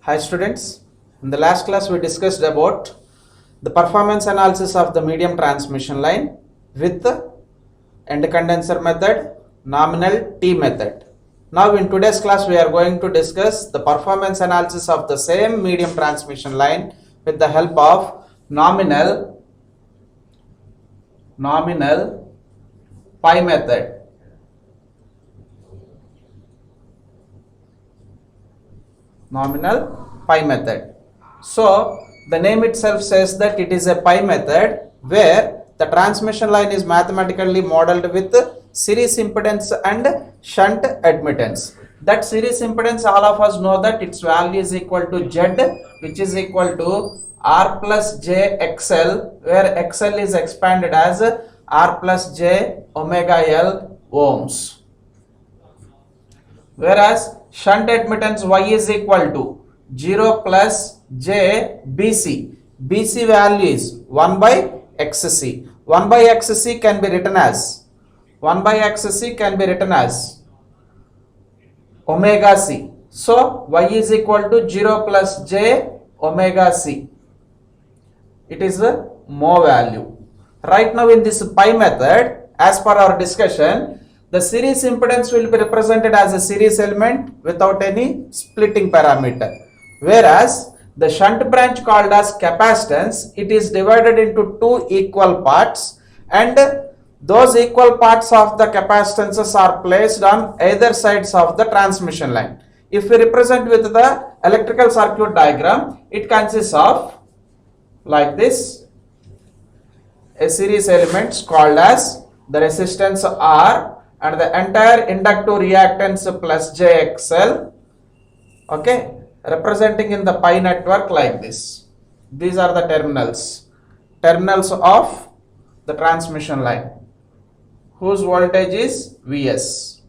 Hi students, in the last class we discussed about the performance analysis of the medium transmission line with end condenser method, nominal T method. Now in today's class we are going to discuss the performance analysis of the same medium transmission line with the help of nominal pi method. Nominal pi method. So the name itself says that it is a pi method where the transmission line is mathematically modeled with series impedance and shunt admittance. That series impedance, all of us know that its value is equal to Z, which is equal to R plus J XL, where XL is expanded as R plus J omega L ohms. Whereas shunt admittance Y is equal to 0 plus J BC. BC value is 1 by XC. 1 by XC can be written as omega C. So Y is equal to 0 plus J omega C. It is the mho value. Right now in this pi method, as per our discussion, the series impedance will be represented as a series element without any splitting parameter. Whereas the shunt branch called as capacitance, it is divided into two equal parts, and those equal parts of the capacitances are placed on either sides of the transmission line. If we represent with the electrical circuit diagram, it consists of like this, a series elements called as the resistance R and the entire inductive reactance plus JXL, okay, representing in the pi network like this. These are the terminals of the transmission line, whose voltage is Vs,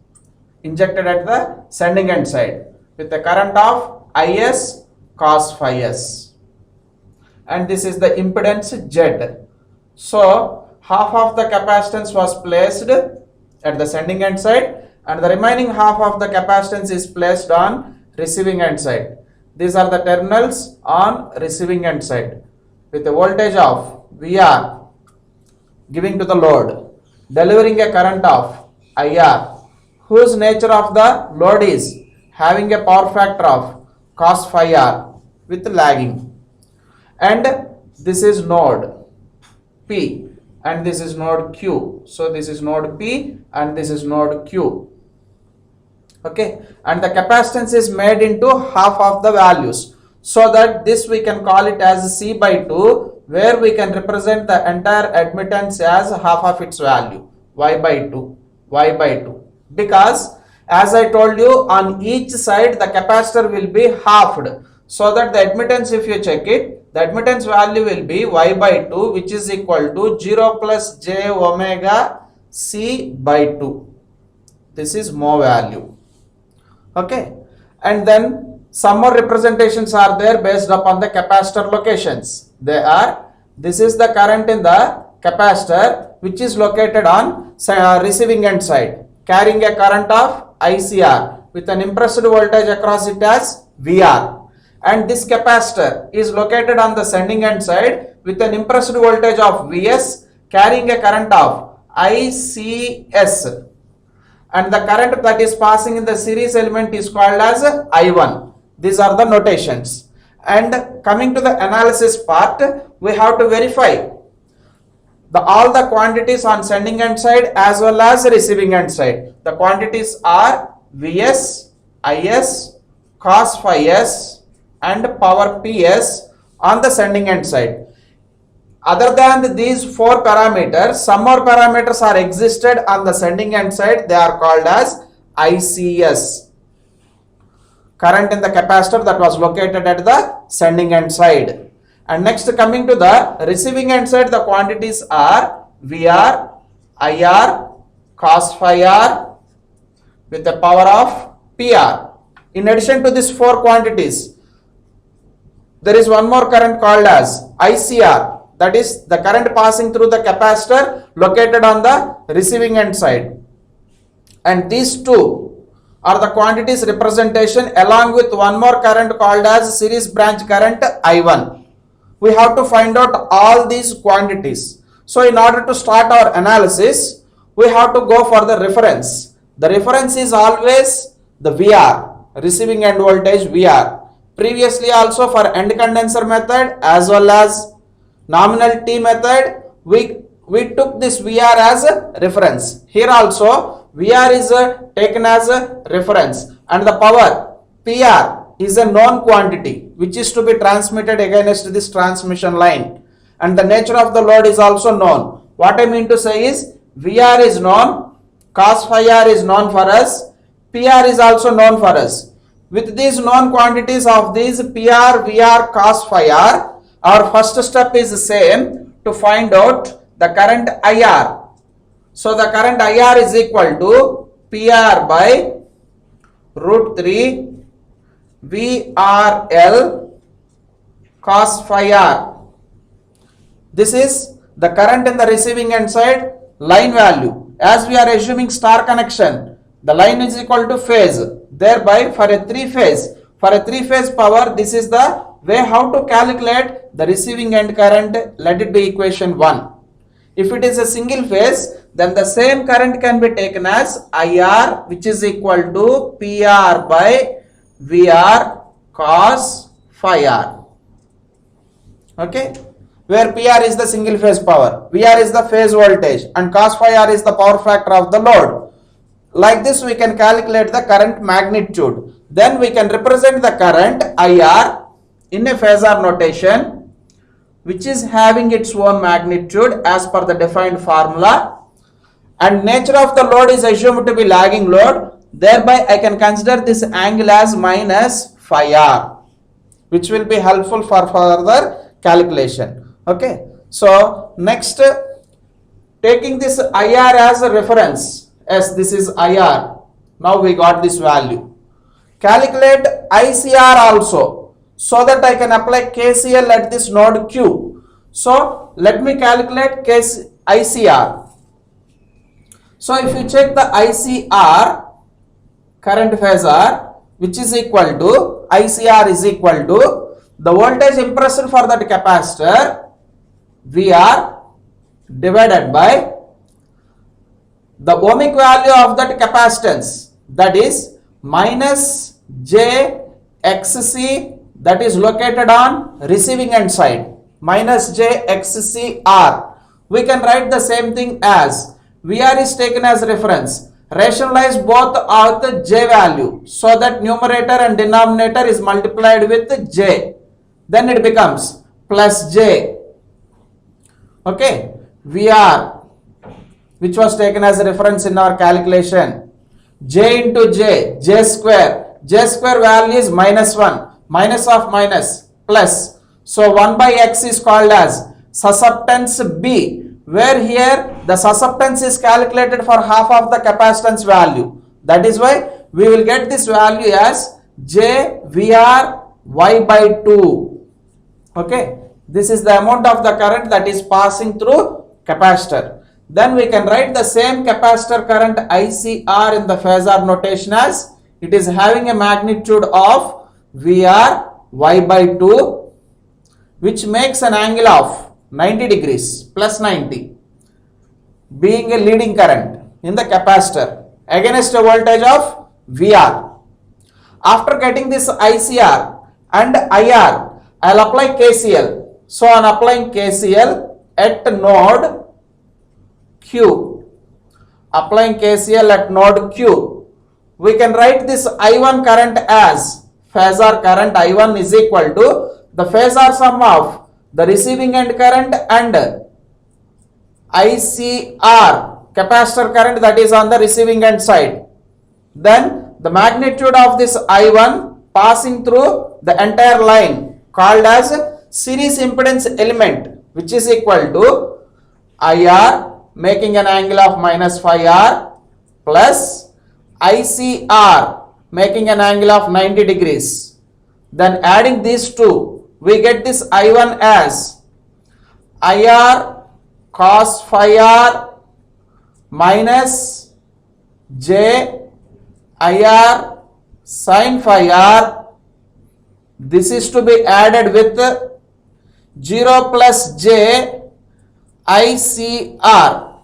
injected at the sending end side with the current of Is cos phi s, and this is the impedance Z. So half of the capacitance was placed at the sending end side and the remaining half of the capacitance is placed on receiving end side. These are the terminals on receiving end side with a voltage of VR giving to the load, delivering a current of IR, whose nature of the load is having a power factor of cos phi r with lagging. And this is node P and this is node Q. So this is node P and this is node Q. Okay, and the capacitance is made into half of the values, so that this we can call it as C by 2, where we can represent the entire admittance as half of its value, Y by 2, because as I told you, on each side the capacitor will be halved, so that the admittance, if you check it, the admittance value will be Y by 2, which is equal to 0 plus J omega C by 2. This is mho value. Okay, and then some more representations are there based upon the capacitor locations. They are, this is the current in the capacitor which is located on receiving end side, carrying a current of ICR with an impressed voltage across it as VR. And this capacitor is located on the sending end side with an impressed voltage of Vs, carrying a current of ICS, and the current that is passing in the series element is called as I1. These are the notations. And coming to the analysis part, we have to verify all the quantities on sending end side as well as receiving end side. The quantities are Vs, Is, cos phi s and power Ps on the sending end side. Other than these four parameters, some more parameters are existed on the sending end side. They are called as ICS, current in the capacitor that was located at the sending end side. And next, coming to the receiving end side, the quantities are VR, IR, cos phi r with the power of PR. In addition to these four quantities, there is one more current called as ICR, that is the current passing through the capacitor located on the receiving end side. And these two or the quantities representation along with one more current called as series branch current I1. We have to find out all these quantities. So in order to start our analysis, we have to go for the reference. The reference is always the VR, receiving end voltage VR. Previously also for end condenser method as well as nominal T method, we took this VR as a reference. Here also VR is taken as a reference, and the power PR is a known quantity which is to be transmitted against this transmission line, and the nature of the load is also known. What I mean to say is VR is known, cos phi r is known for us, PR is also known for us. With these known quantities of these PR, VR, cos phi r, our first step is the same, to find out the current IR. So the current IR is equal to PR by root 3 VRL cos phi r. This is the current in the receiving end side, line value. As we are assuming star connection, the line is equal to phase. Thereby for a three phase power, this is the way how to calculate the receiving end current. Let it be equation 1. If it is a single phase, then the same current can be taken as IR, which is equal to PR by VR cos phi r. Okay, where PR is the single phase power, VR is the phase voltage, and cos phi r is the power factor of the load. Like this we can calculate the current magnitude. Then we can represent the current IR in a phasor notation, which is having its own magnitude as per the defined formula, and nature of the load is assumed to be lagging load. Thereby I can consider this angle as minus phi r, which will be helpful for further calculation. Okay, so next, taking this IR as a reference, as this is IR, now we got this value. Calculate ICR also, so that I can apply KCL at this node Q. So let me calculate ICR. So if you check the ICR current phasor, which is equal to ICR is equal to the voltage impressed for that capacitor VR divided by the ohmic value of that capacitance, that is minus j XC, that is located on receiving end side, minus j XC R. We can write the same thing as VR is taken as reference. Rationalize both of the j value so that numerator and denominator is multiplied with j. Then it becomes plus j. Okay, VR, which was taken as a reference in our calculation, j into j square value is minus 1, minus of minus plus. So 1 by x is called as susceptance B, where here the susceptance is calculated for half of the capacitance value. That is why we will get this value as j VR y by 2. Okay, this is the amount of the current that is passing through capacitor. Then we can write the same capacitor current ICR in the phasor notation as it is having a magnitude of VR y by 2, which makes an angle of 90 degrees plus 90, being a leading current in the capacitor against a voltage of VR. After getting this ICR and IR, I will apply KCL. So on applying KCL at node Q, we can write this I1 current as phasor current I1 is equal to the phasor sum of the receiving end current and ICR capacitor current that is on the receiving end side. Then the magnitude of this I1 passing through the entire line called as series impedance element, which is equal to IR making an angle of minus phi r plus ICR making an angle of 90 degrees. Then adding these two, we get this I1 as IR cos phi r minus j IR sin phi r, this is to be added with 0 plus j ICR.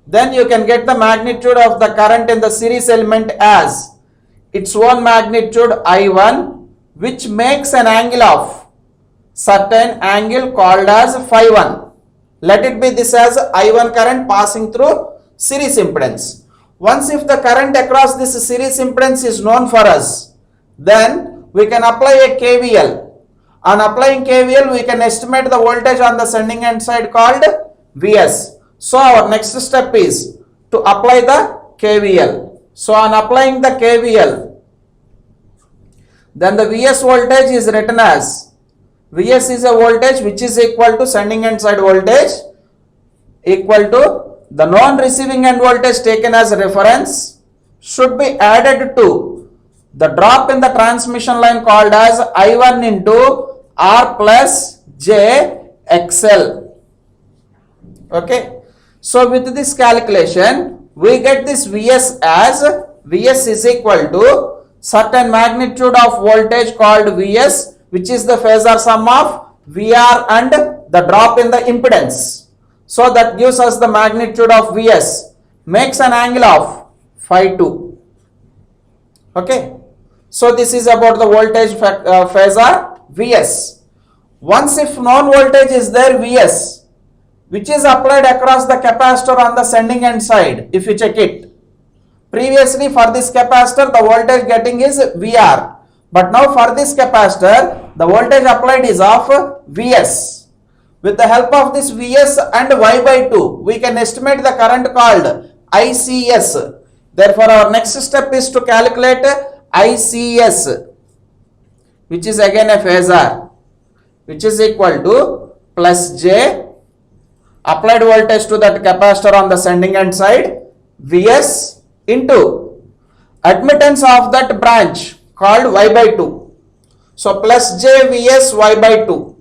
Then you can get the magnitude of the current in the series element as its own magnitude I1, which makes an angle of certain angle called as phi 1. Let it be this as I1 current passing through series impedance. Once if the current across this series impedance is known for us, then we can apply a KVL. On applying KVL, we can estimate the voltage on the sending end side called Vs. So our next step is to apply the KVL. So on applying the KVL, then the Vs voltage is written as, Vs is a voltage which is equal to sending end side voltage equal to the known receiving end voltage taken as reference should be added to the drop in the transmission line called as I1 into R plus J XL. Okay. So with this calculation, we get this Vs as Vs is equal to certain magnitude of voltage called Vs, which is the phasor sum of VR and the drop in the impedance. So that gives us the magnitude of Vs, makes an angle of phi 2. Okay. So this is about the voltage phasor Vs. Once if known voltage is there Vs, which is applied across the capacitor on the sending end side, if you check it. Previously for this capacitor the voltage getting is VR, but now for this capacitor the voltage applied is of Vs. With the help of this Vs and Y by 2, we can estimate the current called ICS. Therefore our next step is to calculate ICS, which is again a phasor, which is equal to plus J applied voltage to that capacitor on the sending end side Vs into admittance of that branch called Y by 2. So plus J Vs Y by 2.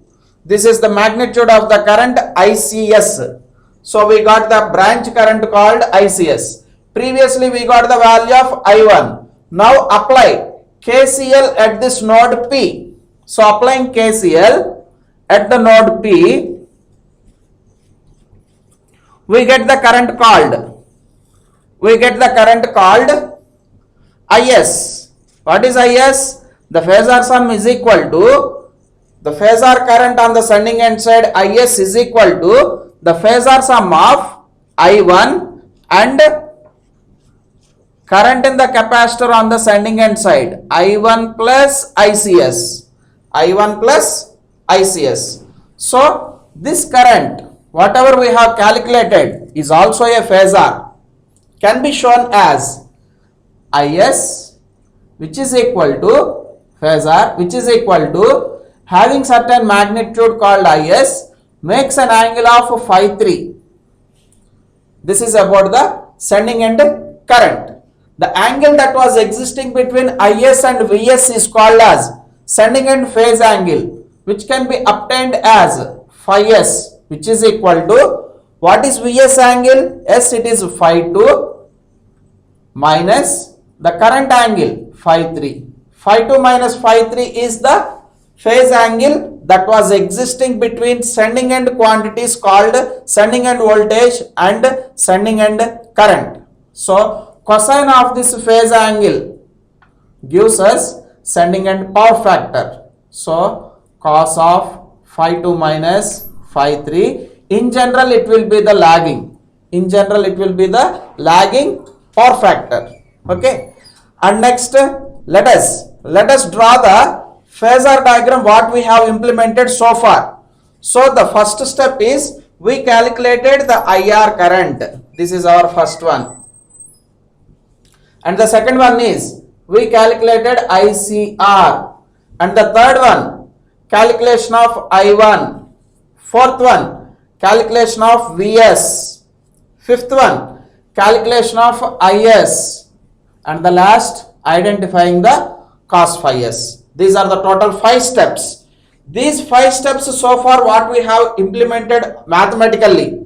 This is the magnitude of the current ICS. So we got the branch current called ICS. Previously we got the value of I1. Now apply KCL at this node P. So applying KCL at the node P, we get the current called, IS. What is IS? The phasor sum is equal to the phasor current on the sending end side IS is equal to the phasor sum of I1 and current in the capacitor on the sending end side I1 plus ICS. So this current, whatever we have calculated, is also a phasor, can be shown as IS, which is equal to phasor, which is equal to having certain magnitude called IS, makes an angle of phi 3. This is about the sending end current. The angle that was existing between IS and Vs is called as sending end phase angle, which can be obtained as phi s, which is equal to, what is Vs angle? S, it is phi 2 minus the current angle phi 3. Phi 2 minus phi 3 is the phase angle that was existing between sending end quantities called sending end voltage and sending end current. So cosine of this phase angle gives us sending end power factor. So cos of phi 2 minus phi 3, in general it will be the lagging. Power factor. Okay. And next let us draw the phasor diagram what we have implemented so far. So the first step is we calculated the IR current. This is our first one. And the second one is we calculated ICR. And the third one, calculation of I1. Fourth one, calculation of Vs. Fifth one, calculation of IS. And the last, identifying the cos phi s. These are the total 5 steps. These 5 steps so far what we have implemented mathematically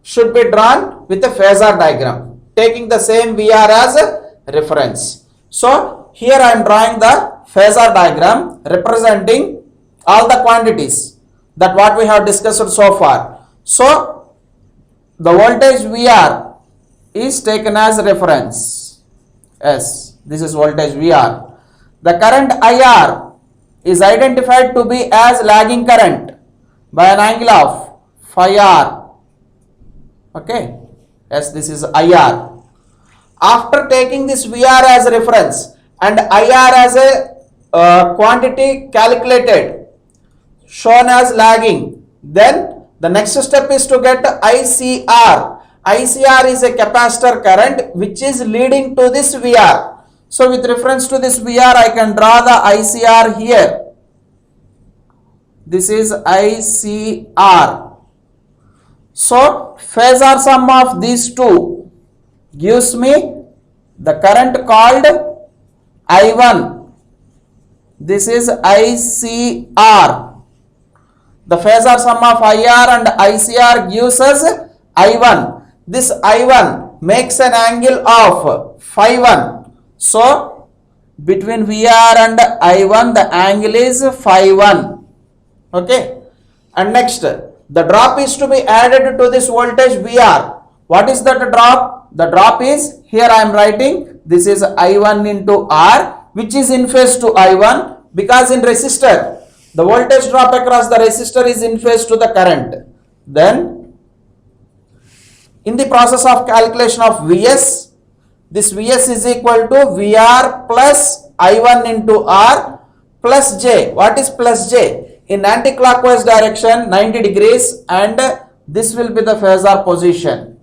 should be drawn with a phasor diagram, taking the same VR as a reference. So here I am drawing the phasor diagram representing all the quantities that what we have discussed so far. So the voltage VR is taken as reference. Yes, this is voltage VR. The current IR is identified to be as lagging current by an angle of phi r. Okay, yes, this is IR. After taking this VR as a reference and IR as a quantity calculated shown as lagging, then the next step is to get ICR. ICR is a capacitor current which is leading to this VR. So with reference to this VR, I can draw the ICR here. This is ICR. So phasor sum of these two gives me the current called I1. This is ICR. The phasor sum of IR and ICR gives us I1. This I1 makes an angle of phi 1. So between VR and I1 the angle is phi 1. Okay. And next the drop is to be added to this voltage VR. What is that drop? The drop is, here I am writing, this is I1 into R, which is in phase to I1, because in resistor the voltage drop across the resistor is in phase to the current. Then in the process of calculation of Vs, this Vs is equal to VR plus I1 into R plus J. What is plus J? In anti-clockwise direction 90 degrees, and this will be the phasor position,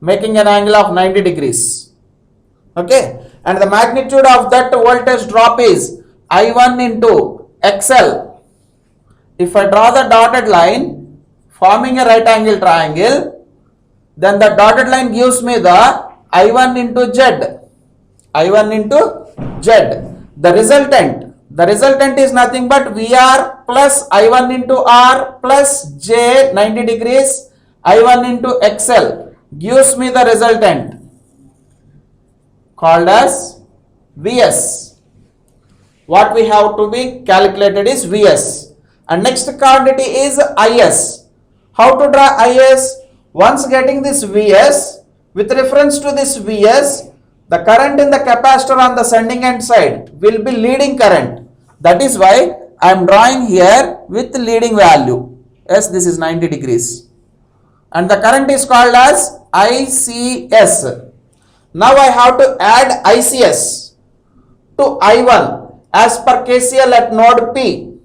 making an angle of 90 degrees. Okay, and the magnitude of that voltage drop is I1 into XL. If I draw the dotted line forming a right angle triangle, then the dotted line gives me the I1 into Z. I1 into Z. The resultant is nothing but VR plus I1 into R plus J 90 degrees I1 into XL gives me the resultant called as Vs. What we have to be calculated is Vs. And next quantity is Is. How to draw Is? Once getting this Vs, with reference to this Vs, the current in the capacitor on the sending end side will be leading current. That is why I am drawing here with leading value. Yes, this is 90 degrees. And the current is called as ICS. Now I have to add ICS to I1 as per KCL at node P.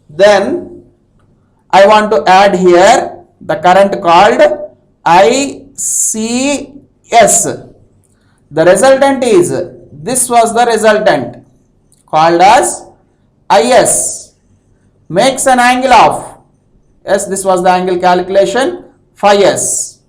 Then I want to add here the current called ICS. The resultant is, this was the resultant called as IS, makes an angle of, yes, this was the angle calculation, phi s.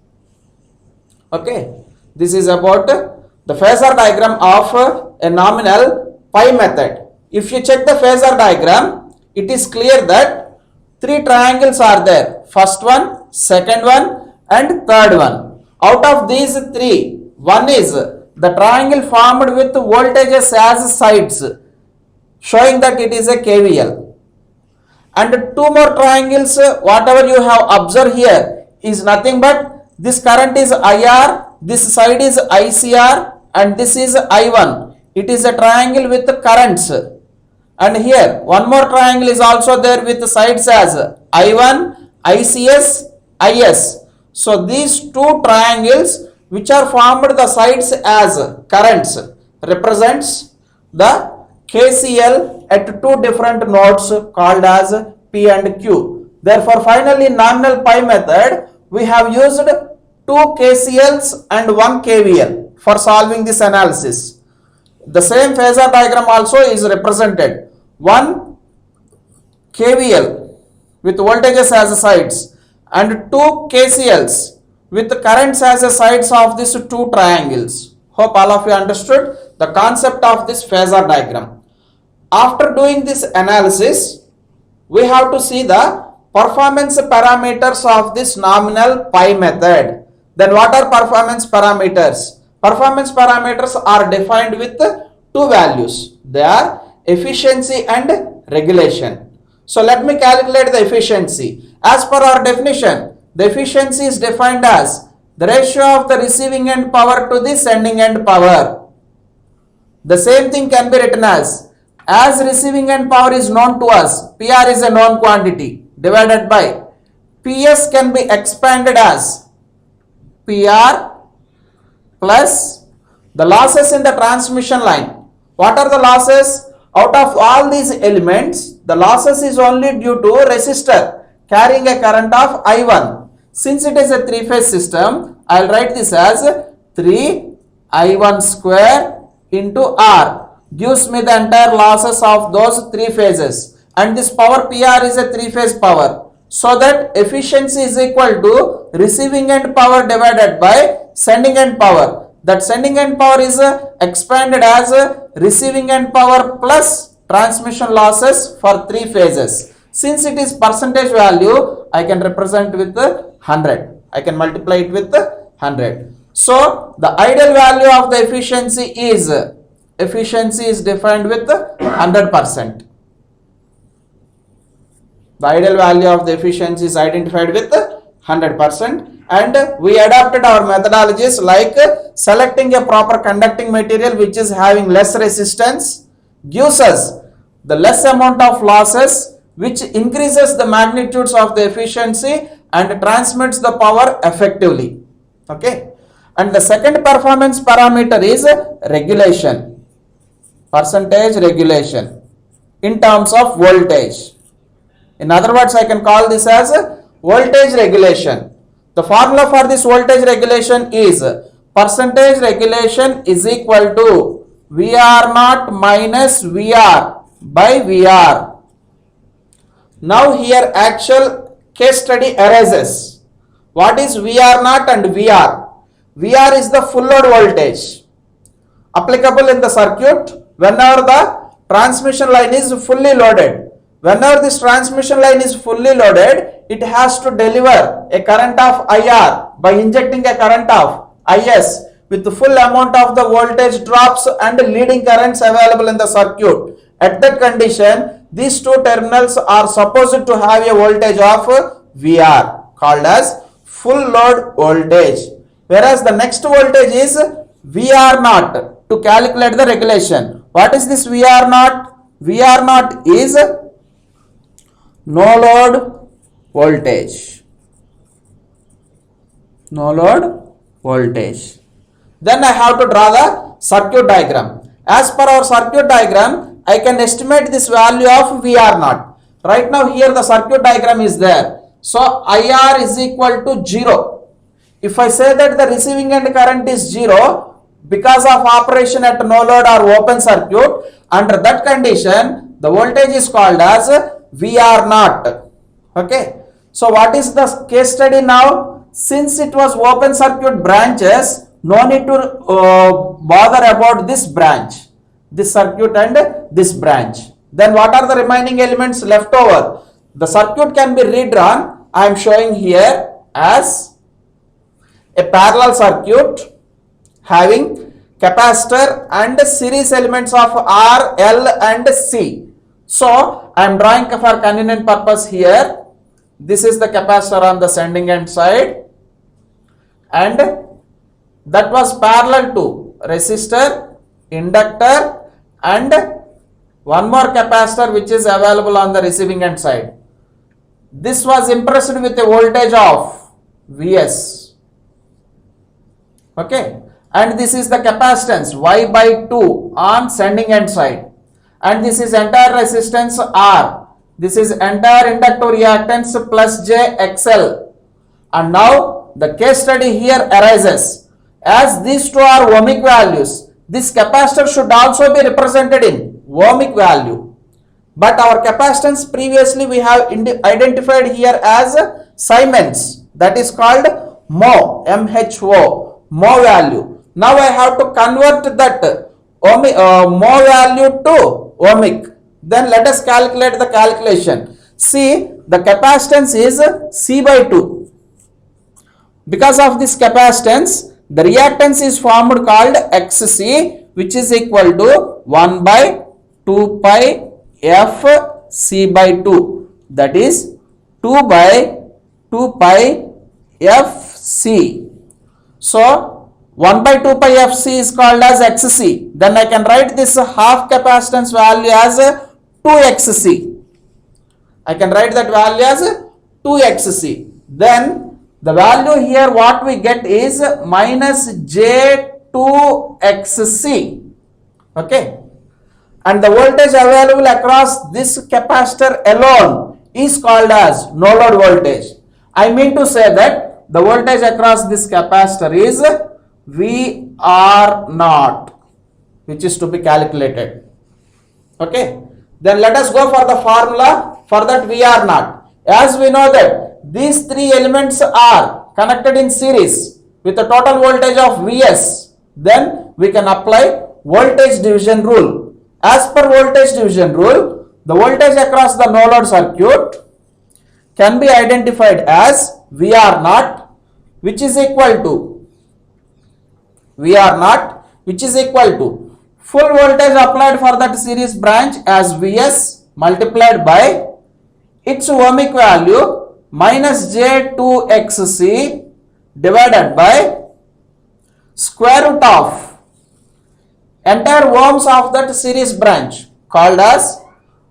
Okay, this is about the phasor diagram of a nominal pi method. If you check the phasor diagram, it is clear that three triangles are there. First one, second one, and third one. Out of these three, one is the triangle formed with voltages as sides, showing that it is a KVL. And two more triangles, whatever you have observed here, is nothing but this current is IR, this side is ICR, and this is I1. It is a triangle with currents. And here one more triangle is also there with sides as I1, ICS, IS. So these two triangles which are formed the sides as currents represents the KCL at two different nodes called as P and Q. Therefore finally in nominal pi method we have used two KCLs and one KVL for solving this analysis. The same phasor diagram also is represented. One KVL with voltages as sides and two KCLs with currents as sides of these two triangles. Hope all of you understood the concept of this phasor diagram. After doing this analysis, we have to see the performance parameters of this nominal pi method. Then what are performance parameters? performance parameters are defined with two values. They are efficiency and regulation. So let me calculate the efficiency. As per our definition, the efficiency is defined as the ratio of the receiving end power to the sending end power. The same thing can be written as receiving end power is known to us, PR is a known quantity, divided by PS can be expanded as PR plus the losses in the transmission line. What are the losses? Out of all these elements, the losses is only due to resistor carrying a current of I1. Since it is a three-phase system, I will write this as 3I1 square into R. Gives me the entire losses of those three phases. And this power PR is a three-phase power. So that efficiency is equal to receiving end power divided by sending end power. That sending end power is expanded as receiving end power plus transmission losses for three phases. Since it is percentage value, I can represent with 100. I can multiply it with 100. So the ideal value of the efficiency is defined with 100%. The ideal value of the efficiency is identified with 100%, and we adopted our methodologies like selecting a proper conducting material which is having less resistance, gives us the less amount of losses, which increases the magnitudes of the efficiency and transmits the power effectively. Okay, and the second performance parameter is regulation, percentage regulation in terms of voltage. In other words, I can call this as voltage regulation. The formula for this voltage regulation is percentage regulation is equal to VR naught minus VR by VR. Now here actual case study arises. What is VR naught and VR? VR is the full load voltage applicable in the circuit whenever the transmission line is fully loaded. Whenever this transmission line is fully loaded, it has to deliver a current of IR by injecting a current of IS with the full amount of the voltage drops and leading currents available in the circuit. At that condition, these two terminals are supposed to have a voltage of VR called as full load voltage. Whereas the next voltage is VR naught to calculate the regulation. What is this VR naught? VR naught is no load voltage. No load voltage. Then I have to draw the circuit diagram. As per our circuit diagram, I can estimate this value of VR naught. Right now here the circuit diagram is there. So IR is equal to 0. If I say that the receiving end current is 0 because of operation at no load or open circuit, under that condition the voltage is called as VR naught. Okay. So what is the case study now? Since it was open circuit branches, no need to bother about this branch, this circuit and this branch. Then what are the remaining elements left over? The circuit can be redrawn. I am showing here as a parallel circuit having capacitor and series elements of R, L and C. So I am drawing for convenient purpose here. This is the capacitor on the sending end side, and that was parallel to resistor, inductor and one more capacitor which is available on the receiving end side. This was impressed with a voltage of Vs. Okay, and this is the capacitance Y by 2 on sending end side, and this is entire resistance R. This is entire inductor reactance plus J XL. And now the case study here arises. As these two are ohmic values, this capacitor should also be represented in ohmic value. But our capacitance previously we have identified here as Siemens, that is called mho, MHO, mho value. Now I have to convert that mho value to ohmic. Then let us calculate the calculation. See, the capacitance is C by 2. Because of this capacitance, the reactance is formed called XC, which is equal to 1 by 2 pi F C by 2. That is 2 by 2 pi F C. So 1 by 2 pi F C is called as XC. Then I can write this half capacitance value as 2XC. I can write that value as 2XC. Then the value here what we get is minus J2XC. Okay. And the voltage available across this capacitor alone is called as no load voltage. I mean to say that the voltage across this capacitor is VR0, which is to be calculated. Okay. Then let us go for the formula for that VR0. As we know that these three elements are connected in series with a total voltage of Vs, then we can apply voltage division rule. As per voltage division rule, the voltage across the no load circuit can be identified as VR0, which is equal to full voltage applied for that series branch as Vs multiplied by its ohmic value minus J2XC divided by square root of entire ohms of that series branch called as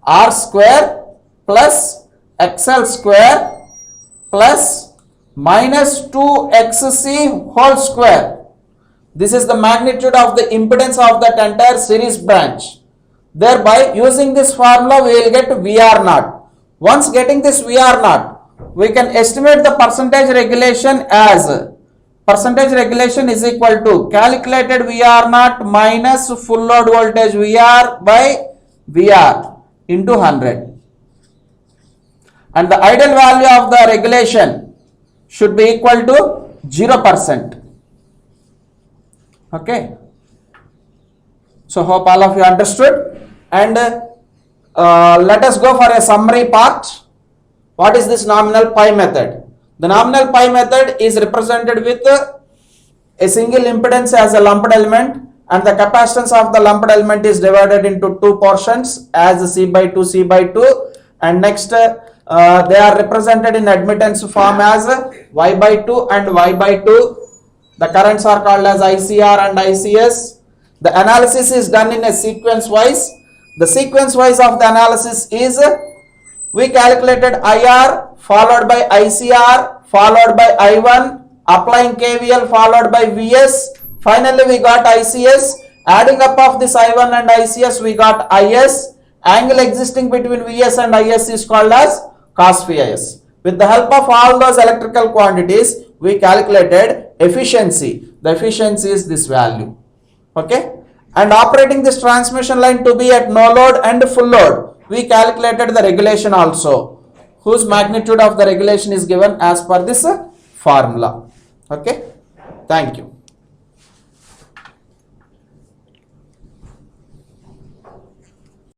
R square plus XL square plus minus 2XC whole square. This is the magnitude of the impedance of that entire series branch. Thereby, using this formula, we will get VR0. Once getting this VR0, we can estimate the percentage regulation as percentage regulation is equal to calculated VR0 minus full load voltage VR by VR into 100. And the ideal value of the regulation should be equal to 0%. Okay. So hope all of you understood. And let us go for a summary part. What is this nominal pi method? The nominal pi method is represented with a single impedance as a lumped element, and the capacitance of the lumped element is divided into two portions as C by 2, C by 2, and next they are represented in admittance form as Y by 2 and Y by 2. The currents are called as ICR and ICS. The analysis is done in a sequence wise. The sequence wise of the analysis is we calculated IR followed by ICR followed by I1, applying KVL followed by VS. Finally we got ICS. Adding up of this I1 and ICS we got IS. Angle existing between VS and IS is called as cos phi is. With the help of all those electrical quantities, we calculated efficiency. The efficiency is this value. Okay. And operating this transmission line to be at no load and full load, we calculated the regulation also, whose magnitude of the regulation is given as per this formula. Okay. Thank you.